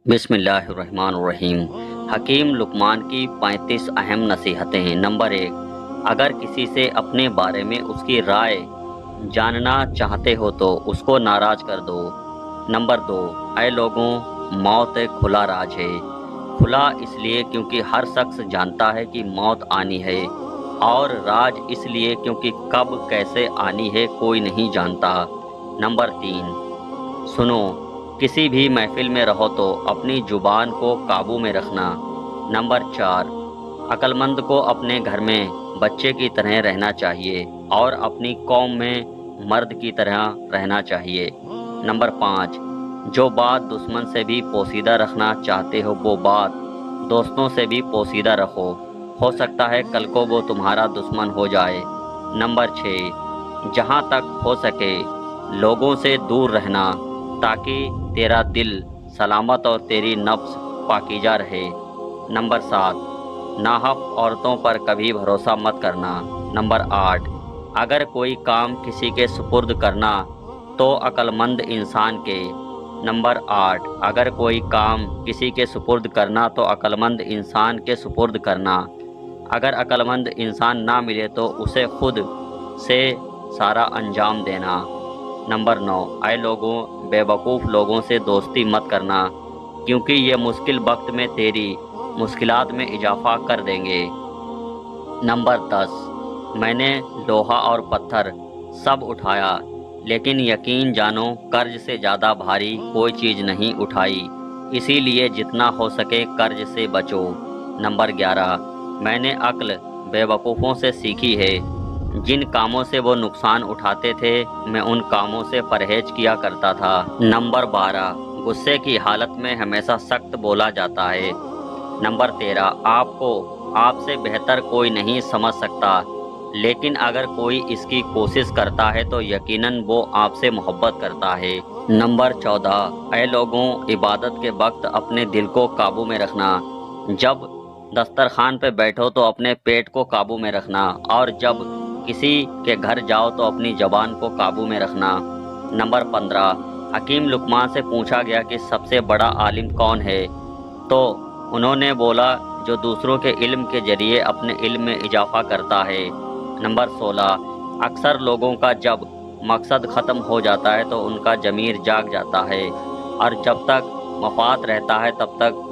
बिस्मिल्लाहिर्रहमानिर्रहीम। हकीम लुकमान की 35 अहम नसीहतें हैं। नंबर 1, अगर किसी से अपने बारे में उसकी राय जानना चाहते हो तो उसको नाराज कर दो। नंबर 2, ऐ लोगों, मौत एक खुला राज है। खुला इसलिए क्योंकि हर शख्स जानता है कि मौत आनी है, और राज इसलिए क्योंकि कब कैसे आनी है कोई नहीं जानता। नंबर 3, सुनो, किसी भी महफिल में रहो तो अपनी जुबान को काबू में रखना। नंबर 4, अक्लमंद को अपने घर में बच्चे की तरह रहना चाहिए और अपनी कौम में मर्द की तरह रहना चाहिए। नंबर 5, जो बात दुश्मन से भी पोशीदा रखना चाहते हो वो बात दोस्तों से भी पोशीदा रखो, हो सकता है कल को वो तुम्हारा दुश्मन हो जाए। नंबर 6, जहाँ तक हो सके लोगों से दूर रहना ताकि तेरा दिल सलामत और तेरी नफ्स पाकीज़ा रहे। नंबर 7, नाहक औरतों पर कभी भरोसा मत करना। नंबर 8, अगर कोई काम किसी के सुपुर्द करना तो अक्लमंद इंसान के। नंबर 8, अगर कोई काम किसी के सुपुर्द करना तो अक्लमंद इंसान के सुपुर्द करना। अगर अक्लमंद इंसान ना मिले तो उसे खुद से सारा अंजाम देना। नंबर 9, ऐ लोगों, बेवकूफ़ लोगों से दोस्ती मत करना क्योंकि ये मुश्किल वक्त में तेरी मुश्किलात में इजाफा कर देंगे। नंबर 10, मैंने लोहा और पत्थर सब उठाया लेकिन यकीन जानो कर्ज से ज़्यादा भारी कोई चीज़ नहीं उठाई, इसीलिए जितना हो सके कर्ज से बचो। नंबर 11, मैंने अक्ल बेवकूफ़ों से सीखी है। जिन कामों से वो नुकसान उठाते थे मैं उन कामों से परहेज किया करता था। नंबर 12, गुस्से की हालत में हमेशा सख्त बोला जाता है। नंबर 13, आपको आपसे बेहतर कोई नहीं समझ सकता, लेकिन अगर कोई इसकी कोशिश करता है तो यकीनन वो आपसे मोहब्बत करता है। नंबर 14, ऐ लोगों, इबादत के वक्त अपने दिल को काबू में रखना। जब दस्तरखान पे बैठो तो अपने पेट को काबू में रखना, और जब किसी के घर जाओ तो अपनी ज़बान को काबू में रखना। नंबर 15, हकीम लुकमान से पूछा गया कि सबसे बड़ा आलिम कौन है, तो उन्होंने बोला जो दूसरों के इल्म के जरिए अपने इल्म में इजाफा करता है। नंबर 16, अक्सर लोगों का जब मकसद ख़त्म हो जाता है तो उनका ज़मीर जाग जाता है, और जब तक मफाद रहता है तब तक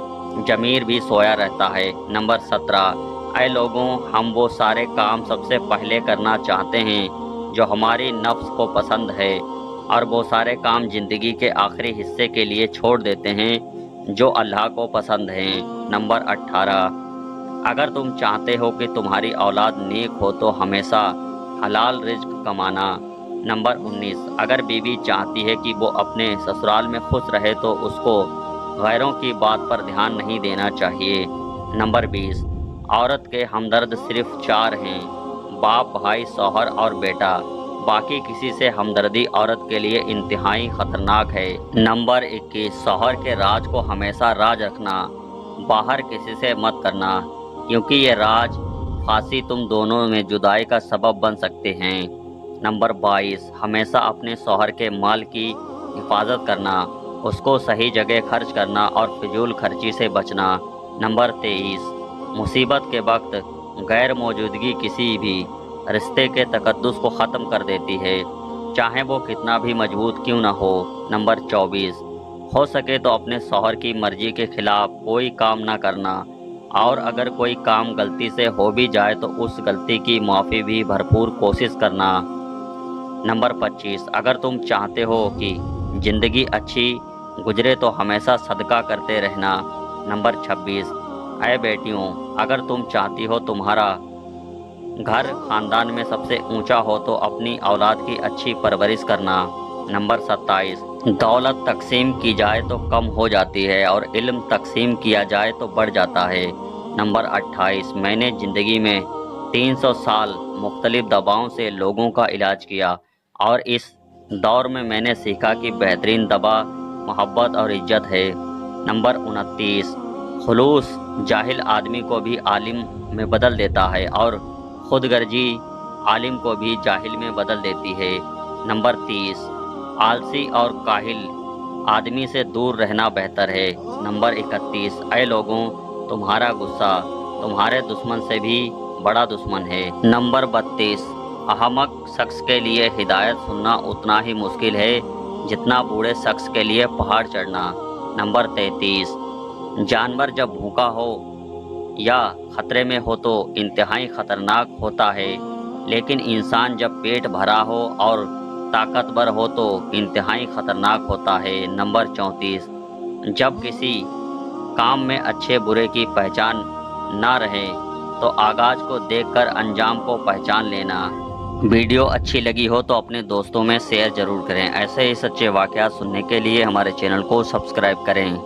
ज़मीर भी सोया रहता है। नंबर 17, ऐ लोगों, हम वो सारे काम सबसे पहले करना चाहते हैं जो हमारी नफ्स को पसंद है, और वो सारे काम ज़िंदगी के आखिरी हिस्से के लिए छोड़ देते हैं जो अल्लाह को पसंद हैं। नंबर 18, अगर तुम चाहते हो कि तुम्हारी औलाद नेक हो तो हमेशा हलाल रिज्क कमाना। नंबर 19, अगर बीवी चाहती है कि वो अपने ससुराल में खुश रहे तो उसको गैरों की बात पर ध्यान नहीं देना चाहिए। नंबर 20, औरत के हमदर्द सिर्फ 4 हैं, बाप, भाई, शौहर और बेटा। बाकी किसी से हमदर्दी औरत के लिए इंतहाई ख़तरनाक है। नंबर 21, शौहर के राज को हमेशा राज रखना, बाहर किसी से मत करना क्योंकि ये राज फांसी तुम दोनों में जुदाई का सबब बन सकते हैं। नंबर 22, हमेशा अपने शौहर के माल की हिफाजत करना, उसको सही जगह खर्च करना और फिजूल खर्ची से बचना। नंबर 23, मुसीबत के वक्त गैर मौजूदगी किसी भी रिश्ते के तकद्दुस को ख़त्म कर देती है, चाहे वो कितना भी मजबूत क्यों ना हो। नंबर 24, हो सके तो अपने शौहर की मर्जी के खिलाफ कोई काम ना करना, और अगर कोई काम गलती से हो भी जाए तो उस गलती की माफ़ी भी भरपूर कोशिश करना। नंबर 25, अगर तुम चाहते हो कि ज़िंदगी अच्छी गुजरे तो हमेशा सदका करते रहना। नंबर 26, ऐ बेटियों, अगर तुम चाहती हो तुम्हारा घर ख़ानदान में सबसे ऊंचा हो तो अपनी औलाद की अच्छी परवरिश करना। नंबर 27, दौलत तकसीम की जाए तो कम हो जाती है और इल्म तकसीम किया जाए तो बढ़ जाता है। नंबर 28, मैंने ज़िंदगी में 300 साल मुख्तलिफ दवाओं से लोगों का इलाज किया, और इस दौर में मैंने सीखा कि बेहतरीन दवा मोहब्बत और इज्जत है। नंबर 29, खुलूस जाहिल आदमी को भी आलिम में बदल देता है और खुदगर्जी आलिम को भी जाहिल में बदल देती है। नंबर 30, आलसी और काहिल आदमी से दूर रहना बेहतर है। नंबर 31, ऐ लोगों, तुम्हारा गुस्सा तुम्हारे दुश्मन से भी बड़ा दुश्मन है। नंबर 32, अहमक शख्स के लिए हिदायत सुनना उतना ही मुश्किल है जितना बूढ़े शख्स के लिए पहाड़ चढ़ना। नंबर 33, जानवर जब भूखा हो या खतरे में हो तो इंतहाई खतरनाक होता है, लेकिन इंसान जब पेट भरा हो और ताकतवर हो तो इंतहाई खतरनाक होता है। नंबर 34, जब किसी काम में अच्छे बुरे की पहचान ना रहे तो आगाज को देखकर अंजाम को पहचान लेना। वीडियो अच्छी लगी हो तो अपने दोस्तों में शेयर जरूर करें। ऐसे ही सच्चे वाकयात सुनने के लिए हमारे चैनल को सब्सक्राइब करें।